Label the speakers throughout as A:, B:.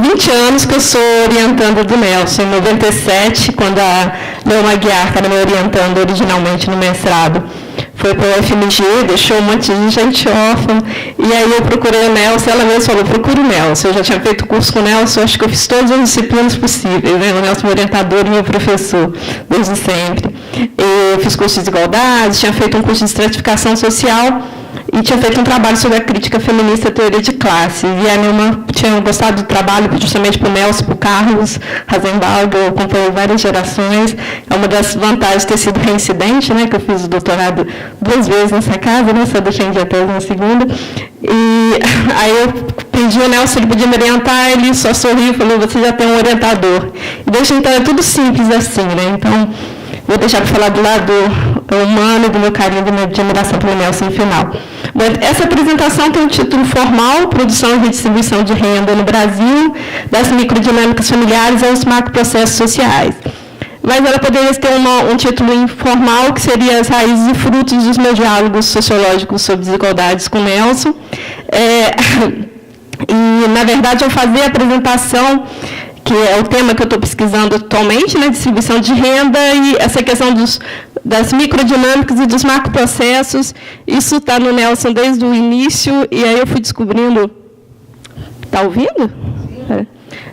A: 20 anos que eu sou orientanda do Nelson. Em 97, quando a Leoma Aguiar, que era minha orientanda originalmente no mestrado, foi para o UFMG, deixou um monte de gente órfã, e aí eu procurei o Nelson, ela mesma falou, procura o Nelson. Eu já tinha feito curso com o Nelson, acho que eu fiz todas as disciplinas possíveis, né? O Nelson é meu orientador e meu professor, desde sempre. Eu fiz curso de desigualdade, tinha feito um curso de estratificação social, e tinha feito um trabalho sobre a crítica feminista e a teoria de classe. E a Neumann tinha gostado do trabalho justamente para o Nelson, para o Carlos Rasenberg, eu acompanhei várias gerações. É uma das vantagens de ter sido reincidente, né, que eu fiz o doutorado 2 vezes nessa casa, né, só defendi a tese na segunda. E aí eu pedi ao Nelson, ele podia me orientar, ele só sorriu e falou, você já tem um orientador. E desde então é tudo simples assim, né, então vou deixar para falar do lado humano, do meu carinho, da minha admiração pelo Nelson no final. Bom, essa apresentação tem um título formal, Produção e Redistribuição de Renda no Brasil, das microdinâmicas familiares aos macroprocessos sociais. Mas ela poderia ter um título informal, que seria As Raízes e Frutos dos Meus Diálogos Sociológicos sobre Desigualdades com Nelson. E, na verdade, ao fazer a apresentação, que é o tema que eu estou pesquisando atualmente, né, distribuição de renda e essa questão das microdinâmicas e dos macroprocessos, isso está no Nelson desde o início, e aí eu fui descobrindo... Está ouvindo?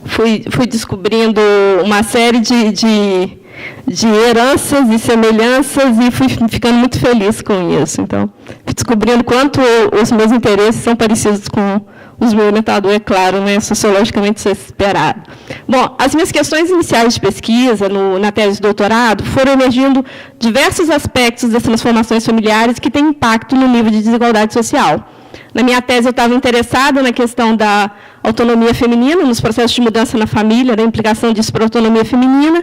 A: Fui descobrindo uma série de heranças e semelhanças e fui ficando muito feliz com isso. Então, fui descobrindo quanto os meus interesses são parecidos com os meus orientadores, é claro, né, sociologicamente isso é esperado. Bom, as minhas questões iniciais de pesquisa na tese de doutorado foram emergindo diversos aspectos das transformações familiares que têm impacto no nível de desigualdade social. Na minha tese, eu estava interessada na questão da autonomia feminina, nos processos de mudança na família, da implicação disso para a autonomia feminina,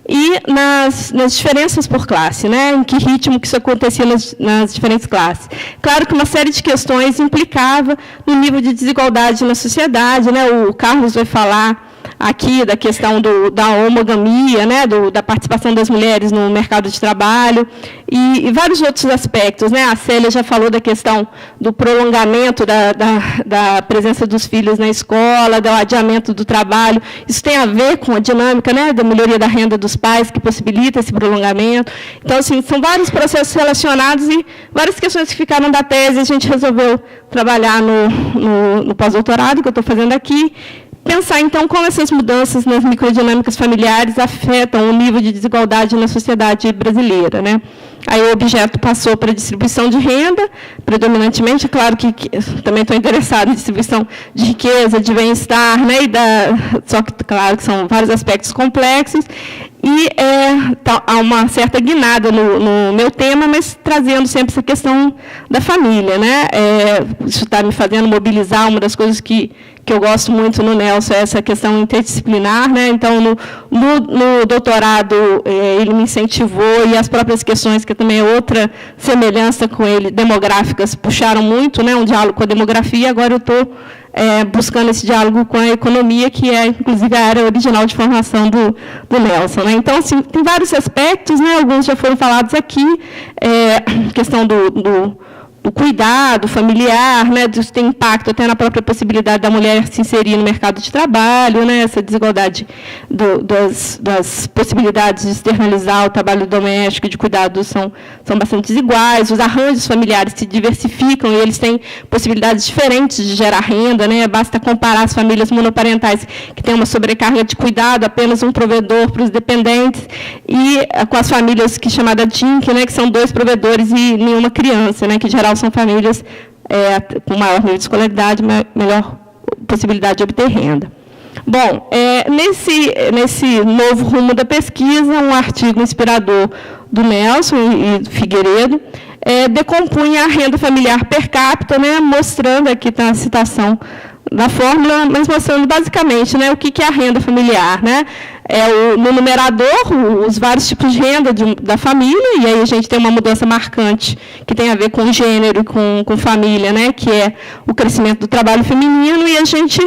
A: e nas diferenças por classe, né, em que ritmo que isso acontecia nas diferentes classes. Claro que uma série de questões implicava no nível de desigualdade na sociedade, né, o Carlos vai falar aqui da questão da homogamia, né, da participação das mulheres no mercado de trabalho e vários outros aspectos, né. A Célia já falou da questão do prolongamento da presença dos filhos na escola, do adiamento do trabalho. Isso tem a ver com a dinâmica, né, da melhoria da renda dos pais, que possibilita esse prolongamento. Então, assim, são vários processos relacionados e várias questões que ficaram da tese. A gente resolveu trabalhar no pós-doutorado, que eu estou fazendo aqui, pensar, então, como essas mudanças nas microdinâmicas familiares afetam o nível de desigualdade na sociedade brasileira, né? Aí o objeto passou para a distribuição de renda, predominantemente, claro que também estou interessada em distribuição de riqueza, de bem-estar, né? Só que, claro, que são vários aspectos complexos, e há uma certa guinada no meu tema, mas trazendo sempre essa questão da família, né? Isso está me fazendo mobilizar. Uma das coisas que eu gosto muito no Nelson é essa questão interdisciplinar, né? Então, no doutorado, ele me incentivou, e as próprias questões, que também é outra semelhança com ele, demográficas, puxaram muito, né? Um diálogo com a demografia. Agora eu estou buscando esse diálogo com a economia, que é, inclusive, a área original de formação do Nelson, né? Então, assim, tem vários aspectos, né? Alguns já foram falados aqui, questão do cuidado familiar, né, isso tem impacto até na própria possibilidade da mulher se inserir no mercado de trabalho, né, essa desigualdade das possibilidades de externalizar o trabalho doméstico e de cuidado são bastante desiguais, os arranjos familiares se diversificam e eles têm possibilidades diferentes de gerar renda, né, basta comparar as famílias monoparentais que têm uma sobrecarga de cuidado, apenas um provedor para os dependentes, e com as famílias que chamada DINC, né, que são 2 provedores e nenhuma criança, né, que em geral são famílias com maior nível de escolaridade, melhor possibilidade de obter renda. Bom, nesse novo rumo da pesquisa, um artigo inspirador do Nelson e do Figueiredo decompunha a renda familiar per capita, né, mostrando, aqui está a citação da fórmula, mas mostrando basicamente, né, o que é a renda familiar, né? No numerador, os vários tipos de renda da família, e aí a gente tem uma mudança marcante que tem a ver com gênero e com família, né, que é o crescimento do trabalho feminino, e a gente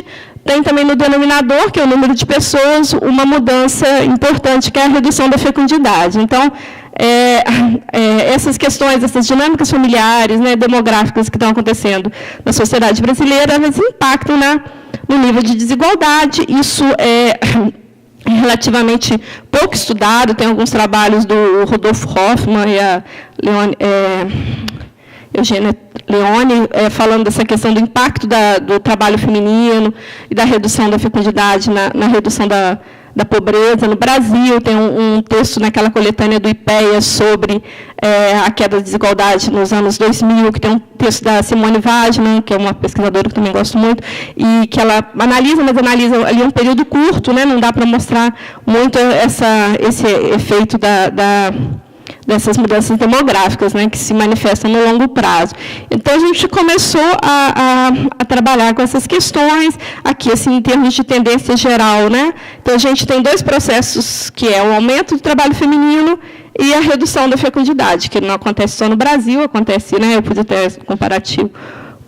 A: tem também no denominador, que é o número de pessoas, uma mudança importante, que é a redução da fecundidade. Então, essas questões, essas dinâmicas familiares, né, demográficas que estão acontecendo na sociedade brasileira, elas impactam no nível de desigualdade. Isso é relativamente pouco estudado. Tem alguns trabalhos do Rodolfo Hoffmann e a Eugênia Leone, falando dessa questão do impacto do trabalho feminino e da redução da fecundidade na redução da pobreza. No Brasil, tem um texto naquela coletânea do IPEA sobre a queda da desigualdade nos anos 2000, que tem um texto da Simone Wagner, que é uma pesquisadora que eu também gosto muito, e que ela analisa, mas analisa ali um período curto, né, não dá para mostrar muito esse efeito dessas mudanças demográficas, né, que se manifestam no longo prazo. Então, a gente começou a trabalhar com essas questões, aqui, assim, em termos de tendência geral, né? Então, a gente tem dois processos, que é o aumento do trabalho feminino e a redução da fecundidade, que não acontece só no Brasil, acontece, né, eu pude ter comparativo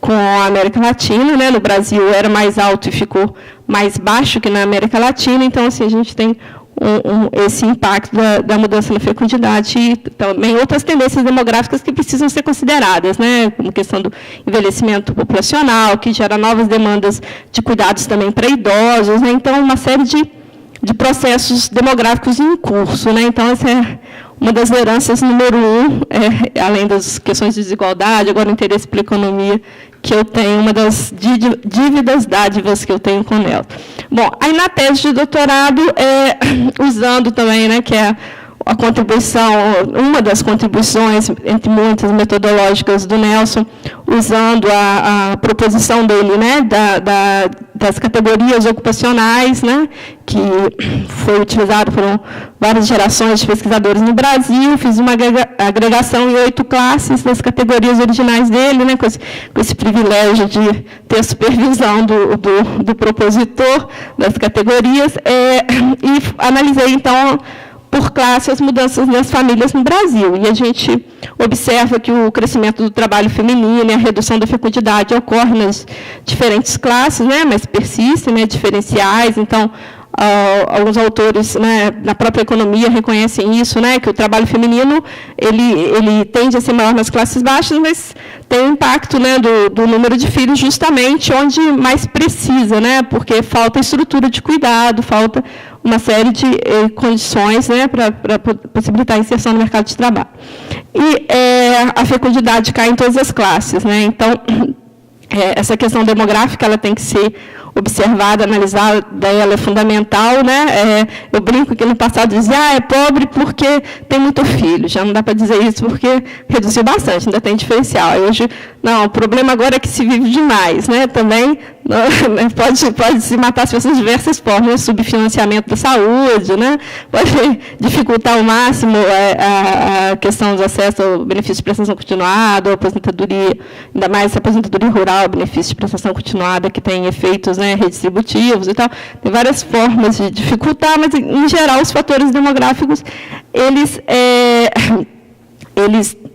A: com a América Latina, né? No Brasil era mais alto e ficou mais baixo que na América Latina. Então, assim, a gente tem esse impacto da mudança na fecundidade e também outras tendências demográficas que precisam ser consideradas, né, como questão do envelhecimento populacional, que gera novas demandas de cuidados também para idosos, né, então uma série de processos demográficos em curso, né, então essa é uma das heranças número 1, além das questões de desigualdade, agora o interesse pela economia que eu tenho, uma das dádivas que eu tenho com ela. Bom, aí na tese de doutorado, usando também, né, que é a contribuição, uma das contribuições, entre muitas metodológicas do Nelson, usando a proposição dele, né, das categorias ocupacionais, né, que foi utilizado por várias gerações de pesquisadores no Brasil. Fiz uma agregação em 8 classes das categorias originais dele, né, com esse privilégio de ter supervisão do propositor das categorias, e analisei, então, por classe, as mudanças nas famílias no Brasil. E a gente observa que o crescimento do trabalho feminino e a redução da fecundidade ocorre nas diferentes classes, né, mas persistem, né, diferenciais. Então, alguns autores, né, na própria economia reconhecem isso, né, que o trabalho feminino ele tende a ser maior nas classes baixas, mas tem um impacto, né, do número de filhos justamente onde mais precisa, né, porque falta estrutura de cuidado, falta uma série de condições, né, para possibilitar a inserção no mercado de trabalho. E a fecundidade cai em todas as classes, né, então essa questão demográfica ela tem que ser observada, analisada, ela é fundamental, né? Eu brinco que no passado dizia, é pobre porque tem muito filho. Já não dá para dizer isso porque reduziu bastante, ainda tem diferencial. Hoje, não, o problema agora é que se vive demais, né? Também pode se matar as pessoas de diversas formas, né? Subfinanciamento da saúde, né? Pode dificultar ao máximo a questão do acesso ao benefício de prestação continuada, aposentadoria, ainda mais a aposentadoria rural, benefício de prestação continuada, que tem efeitos, né, redistributivos e tal. Tem várias formas de dificultar, mas, em geral, os fatores demográficos, eles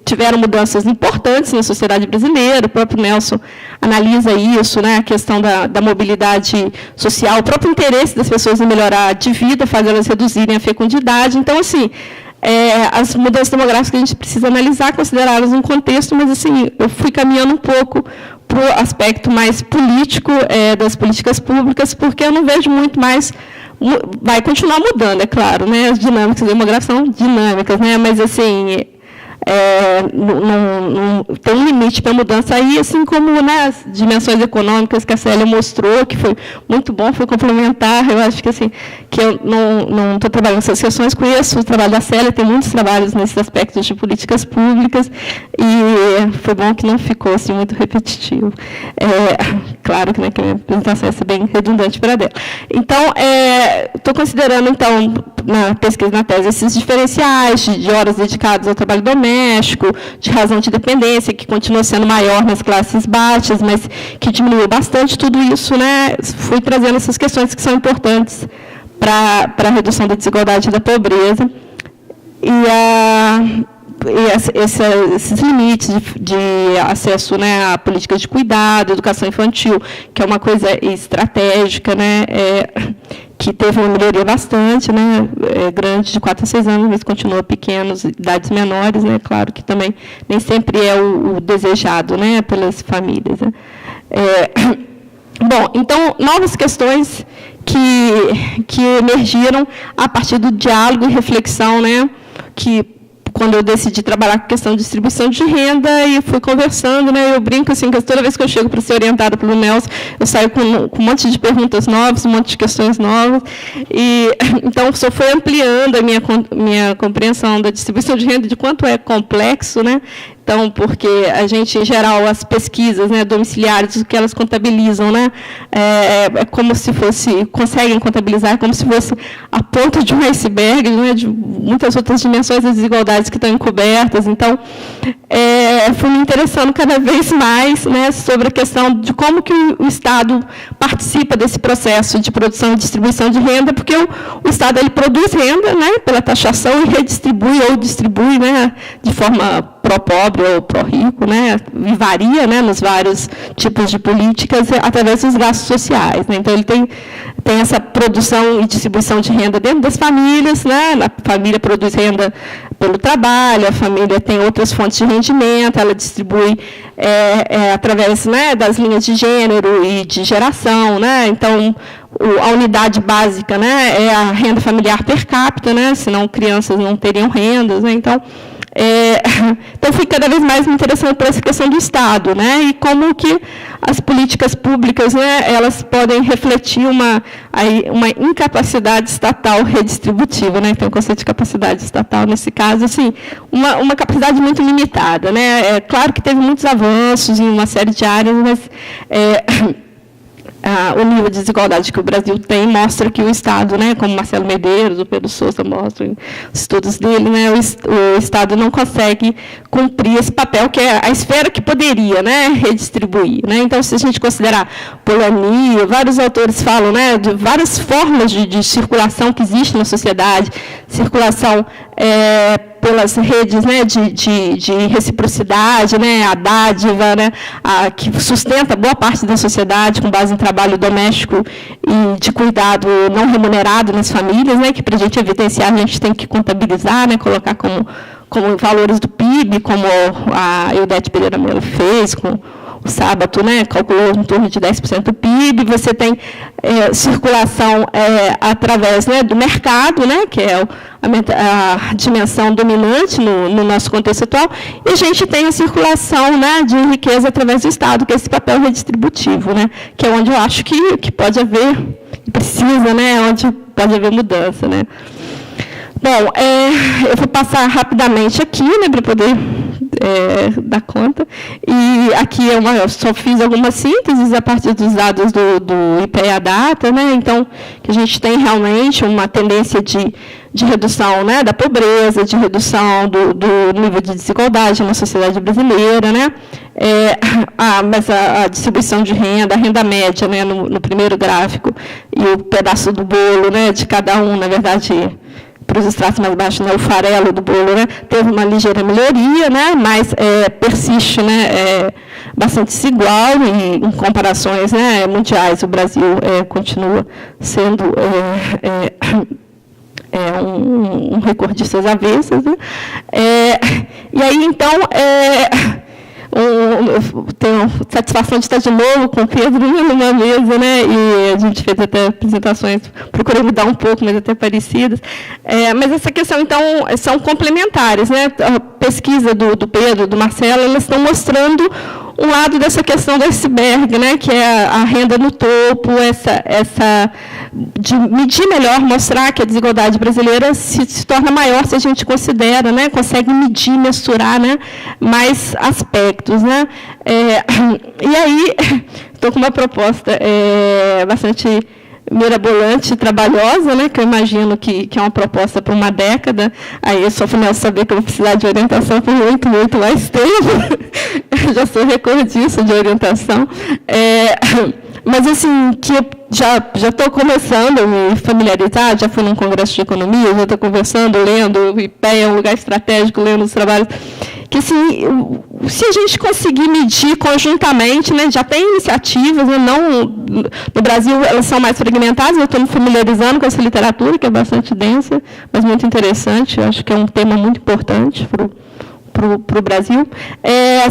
A: tiveram mudanças importantes na sociedade brasileira. O próprio Nelson analisa isso, né, a questão da mobilidade social, o próprio interesse das pessoas em melhorar de vida, faz elas reduzirem a fecundidade. Então, assim, as mudanças demográficas que a gente precisa analisar, considerá-las um contexto, mas, assim, eu fui caminhando um pouco para o aspecto mais político das políticas públicas, porque eu não vejo muito mais. Vai continuar mudando, é claro, né? As dinâmicas demográficas são dinâmicas, né? Mas, assim, não tem um limite para a mudança aí, assim como, né, as dimensões econômicas que a Célia mostrou, que foi muito bom, foi complementar. Eu acho que, assim, que eu não estou trabalhando nessas questões, conheço o trabalho da Célia, tem muitos trabalhos nesses aspectos de políticas públicas, e foi bom que não ficou assim, muito repetitivo. Claro que, né, que a minha apresentação é bem redundante para dela. Então, estou considerando, então, na pesquisa, na tese, esses diferenciais de horas dedicadas ao trabalho doméstico, de razão de dependência, que continua sendo maior nas classes baixas, mas que diminuiu bastante. Tudo isso, né, fui trazendo essas questões que são importantes para a redução da desigualdade e da pobreza. Esses limites de acesso, né, a políticas de cuidado, educação infantil, que é uma coisa estratégica, né, que teve uma melhoria bastante, né, grande, de 4 a 6 anos, mas continua pequenos, idades menores, né, claro que também nem sempre é o desejado, né, pelas famílias. Né. Bom, então, novas questões que emergiram a partir do diálogo e reflexão, né, que quando eu decidi trabalhar com a questão de distribuição de renda e fui conversando, né, eu brinco assim, que toda vez que eu chego para ser orientada pelo Nelson, eu saio com um monte de perguntas novas, um monte de questões novas, e então só foi ampliando a minha compreensão da distribuição de renda, de quanto é complexo, né. Então, porque a gente, em geral, as pesquisas, né, domiciliares, o que elas contabilizam, né, é como se fosse, conseguem contabilizar como se fosse a ponta de um iceberg, né, de muitas outras dimensões das desigualdades que estão encobertas. Então, fui me interessando cada vez mais, né, sobre a questão de como que o Estado participa desse processo de produção e distribuição de renda, porque o Estado ele produz renda, né, pela taxação e redistribui ou distribui, né, de forma pró-pobre ou pró-rico, né, e varia, né, nos vários tipos de políticas através dos gastos sociais. Né. Então, ele tem essa produção e distribuição de renda dentro das famílias, né, a família produz renda pelo trabalho, a família tem outras fontes de rendimento, ela distribui através, né, das linhas de gênero e de geração. Né. Então, a unidade básica, né, é a renda familiar per capita, né, senão crianças não teriam rendas. Né. Então, então, fui cada vez mais me interessando por essa questão do Estado, né, e como que as políticas públicas, né, elas podem refletir uma incapacidade estatal redistributiva, né, então o conceito de capacidade estatal, nesse caso, assim, uma capacidade muito limitada. Né, claro que teve muitos avanços em uma série de áreas, mas o nível de desigualdade que o Brasil tem mostra que o Estado, né, como Marcelo Medeiros, o Pedro Sousa mostram os estudos dele, né, o Estado não consegue cumprir esse papel, que é a esfera que poderia, né, redistribuir. Né. Então, se a gente considerar Polanyi, vários autores falam, né, de várias formas de circulação que existe na sociedade, circulação pelas redes, né, de reciprocidade, né, a dádiva, né, que sustenta boa parte da sociedade com base em trabalho doméstico e de cuidado não remunerado nas famílias, né, que para a gente evidenciar a gente tem que contabilizar, né, colocar como valores do PIB, como a Eudete Pereira Melo fez com o Sábato, né, calculou em torno de 10% do PIB. Você tem circulação através, né, do mercado, né, que é a dimensão dominante no nosso contexto atual, e a gente tem a circulação, né, de riqueza através do Estado, que é esse papel redistributivo, né, que é onde eu acho que pode haver, precisa, né, onde pode haver mudança. Né. Bom, eu vou passar rapidamente aqui, né, para poder dar conta. E aqui eu só fiz algumas sínteses a partir dos dados do IPEA Data, né, então, que a gente tem realmente uma tendência de redução, né, da pobreza, de redução do nível de desigualdade na sociedade brasileira. Né, mas a distribuição de renda, a renda média, né, no primeiro gráfico, e o pedaço do bolo, né, de cada um, na verdade, para os estratos mais baixos, né, o farelo do bolo, né, teve uma ligeira melhoria, né, mas persiste, né, bastante desigual, e em comparações, né, mundiais, o Brasil continua sendo um recordista às avessas. Né. E aí, então, eu tenho satisfação de estar de novo com o Pedro numa mesa, né, e a gente fez até apresentações, procurei mudar um pouco, mas até parecidas. Mas essa questão, então, são complementares. Né, a pesquisa do Pedro, do Marcelo, elas estão mostrando um lado dessa questão do iceberg, né, que é a renda no topo, essa de medir melhor, mostrar que a desigualdade brasileira se torna maior se a gente considera, né, consegue medir, mensurar, né, mais aspectos. Né. E aí, estou com uma proposta bastante mirabolante e trabalhosa, né, que eu imagino que é uma proposta para uma década. Aí eu só fui saber que eu vou precisar de orientação por muito, muito mais tempo. Eu já sou recordista de orientação. mas assim, que eu já estou começando a me familiarizar, já fui num congresso de economia, já estou conversando, lendo, o IPEA é um lugar estratégico, lendo os trabalhos, que assim, se a gente conseguir medir conjuntamente, né, já tem iniciativas, né, não, no Brasil elas são mais fragmentadas, eu estou me familiarizando com essa literatura, que é bastante densa, mas muito interessante, eu acho que é um tema muito importante para o Brasil.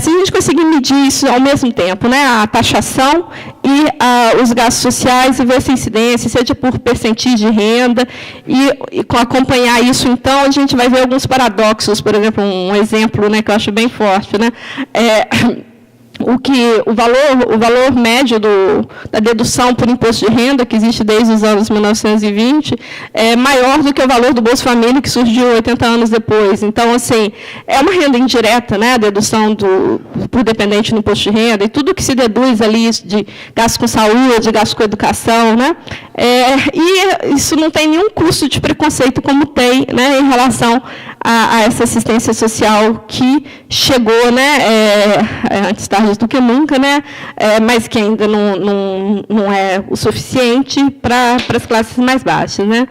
A: Se a gente conseguir medir isso ao mesmo tempo, né, a taxação e os gastos sociais, e ver essa incidência, seja por percentil de renda, e acompanhar isso, então, a gente vai ver alguns paradoxos, por exemplo, um exemplo, né, que eu acho bem forte, né, o valor médio da dedução por imposto de renda, que existe desde os anos 1920, é maior do que o valor do Bolsa Família, que surgiu 80 anos depois. Então, assim, é uma renda indireta, né, a dedução para o dependente no imposto de renda, e tudo que se deduz ali de gasto com saúde, gasto com educação, né, e isso não tem nenhum custo de preconceito como tem, né, em relação a essa assistência social que chegou, né, antes tarde do que nunca, né, mas que ainda não é o suficiente para as classes mais baixas, né.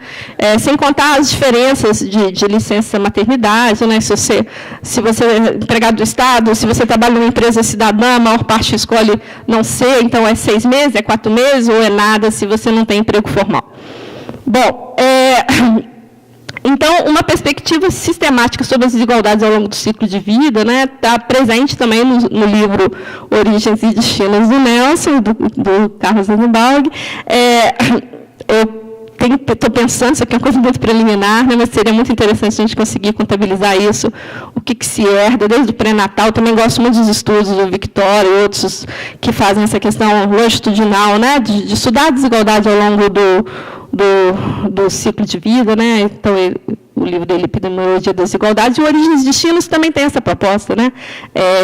A: Sem contar as diferenças de licença maternidade, né, se você é empregado do Estado, se você trabalha numa empresa cidadã, a maior parte escolhe não ser, então é 6 meses, é 4 meses, ou é nada se você não tem emprego formal. Bom, então, uma perspectiva sistemática sobre as desigualdades ao longo do ciclo de vida, né, está presente também no livro Origens e Destinos do Nelson, do Carlos Rosenberg. Eu estou pensando, isso aqui é uma coisa muito preliminar, né, mas seria muito interessante a gente conseguir contabilizar isso, o que se herda desde o pré-natal. Também gosto muito dos estudos do Victória e outros que fazem essa questão longitudinal, né, de estudar a desigualdade ao longo do ciclo de vida, né? Então, o livro dele, Epidemiologia das Desigualdades, e o Origens e Destinos também tem essa proposta, né?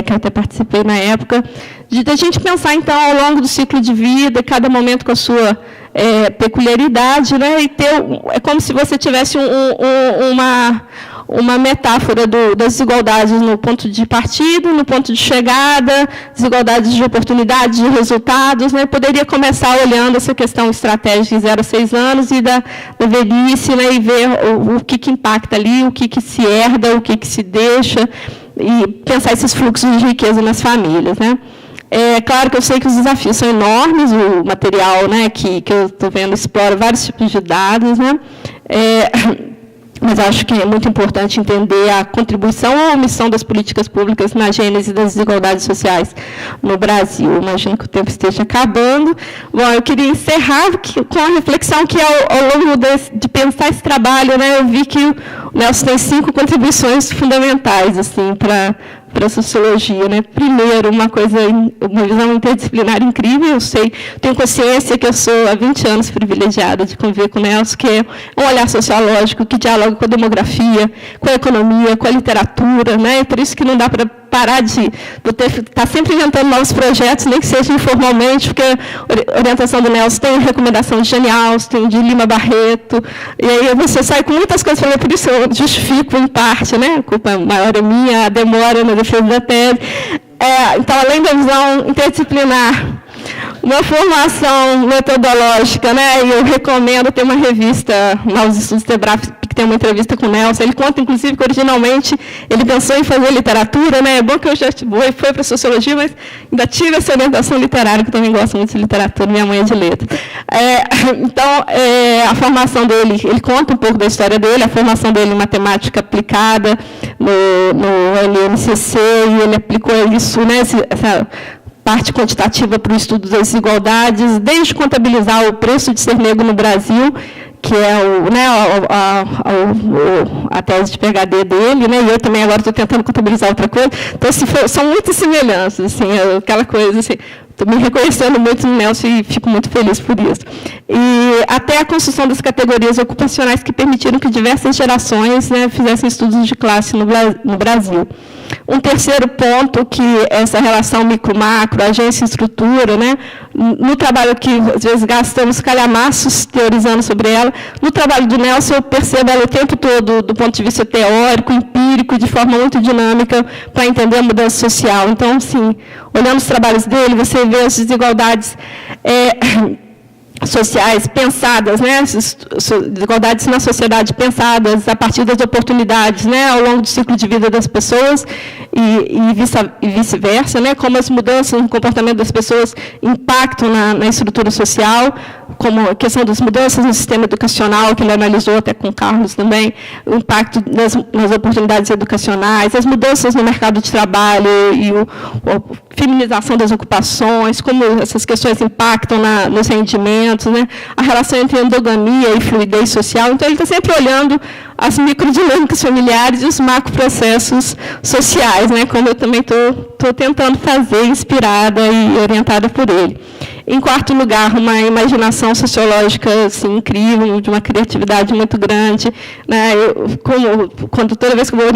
A: Que eu até participei na época, de a gente pensar, então, ao longo do ciclo de vida, cada momento com a sua peculiaridade, né? E é como se você tivesse uma metáfora das desigualdades no ponto de partida, no ponto de chegada, desigualdades de oportunidades, de resultados, né? Poderia começar olhando essa questão estratégica de 0 a 6 anos e da velhice, né? E ver o que impacta ali, o que se herda, o que se deixa, e pensar esses fluxos de riqueza nas famílias, né? É claro que eu sei que os desafios são enormes, o material, né, que eu estou vendo explora vários tipos de dados, né? Mas acho que é muito importante entender a contribuição ou omissão das políticas públicas na gênese das desigualdades sociais no Brasil. Imagino que o tempo esteja acabando. Bom, eu queria encerrar com a reflexão que, ao longo de pensar esse trabalho, né, eu vi que o Nelson tem 5 contribuições fundamentais assim, para a sociologia, né? Primeiro, uma visão interdisciplinar incrível. Tenho consciência que eu sou há 20 anos privilegiada de conviver com o Nelson, que é um olhar sociológico que dialoga com a demografia, com a economia, com a literatura, né? É por isso que não dá para parar de estar sempre inventando novos projetos, nem que seja informalmente, porque a orientação do Nelson tem recomendação de Jane Austen, de Lima Barreto, e aí você sai com muitas coisas, por isso eu justifico em parte, né? A culpa maior é minha, a demora na defesa da tese. Então, além da visão interdisciplinar, uma formação metodológica, né? E eu recomendo ter uma revista, Novos Estudos Tebraf, que tem uma entrevista com o Nelson. Ele conta, inclusive, que originalmente ele pensou em fazer literatura, né? É bom que eu já fui para a sociologia, mas ainda tive essa orientação literária, que eu também gosto muito de literatura, minha mãe é de letras. Então, a formação dele, ele conta um pouco da história dele, a formação dele em matemática aplicada no LMCC, e ele aplicou isso, né? Essa parte quantitativa para o estudo das desigualdades, desde contabilizar o preço de ser negro no Brasil, que é a tese de PhD dele, né? E eu também agora estou tentando contabilizar outra coisa. Então, assim, são muitas semelhanças, assim, aquela coisa, assim, estou me reconhecendo muito no Nelson e fico muito feliz por isso. E até a construção das categorias ocupacionais que permitiram que diversas gerações, né, fizessem estudos de classe no Brasil. Um terceiro ponto, que essa relação micro-macro, agência e estrutura, né, no trabalho que, às vezes, gastamos calhamaços teorizando sobre ela, no trabalho do Nelson, eu percebo ela o tempo todo, do ponto de vista teórico, empírico, de forma muito dinâmica, para entender a mudança social. Então, sim, olhando os trabalhos dele, você vê as desigualdades sociais pensadas, né, desigualdades na sociedade pensadas a partir das oportunidades, né, ao longo do ciclo de vida das pessoas e vice-versa, né, como as mudanças no comportamento das pessoas impactam na estrutura social, como a questão das mudanças no sistema educacional, que ele analisou até com o Carlos também, o impacto nas oportunidades educacionais, as mudanças no mercado de trabalho e a feminização das ocupações, como essas questões impactam nos rendimentos, né? A relação entre endogamia e fluidez social. Então, ele está sempre olhando as microdinâmicas familiares e os macroprocessos sociais, né? Como eu também estou tentando fazer, inspirada e orientada por ele. Em quarto lugar, uma imaginação sociológica assim, incrível, de uma criatividade muito grande. Né? Quando toda vez que eu vou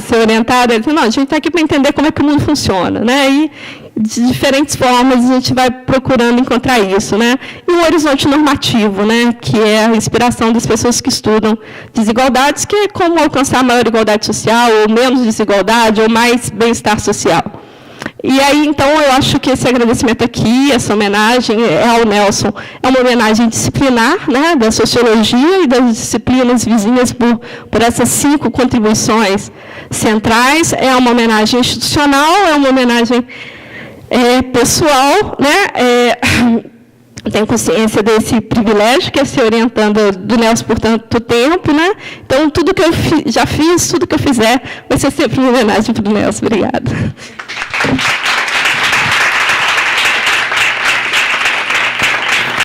A: ser orientada, eu digo, não, a gente está aqui para entender como é que o mundo funciona. Né? E, de diferentes formas, a gente vai procurando encontrar isso. Né? E um horizonte normativo, né? Que é a inspiração das pessoas que estudam desigualdades, que é como alcançar maior igualdade social, ou menos desigualdade, ou mais bem-estar social. E aí, então, eu acho que esse agradecimento aqui, essa homenagem ao Nelson, é uma homenagem disciplinar, né, da sociologia e das disciplinas vizinhas por essas 5 contribuições centrais. É uma homenagem institucional, é uma homenagem pessoal, né, tenho consciência desse privilégio, que é ser orientando do Nelson por tanto tempo. Né? Então, tudo que eu já fiz, tudo que eu fizer, vai ser sempre uma homenagem para o Nelson. Obrigada.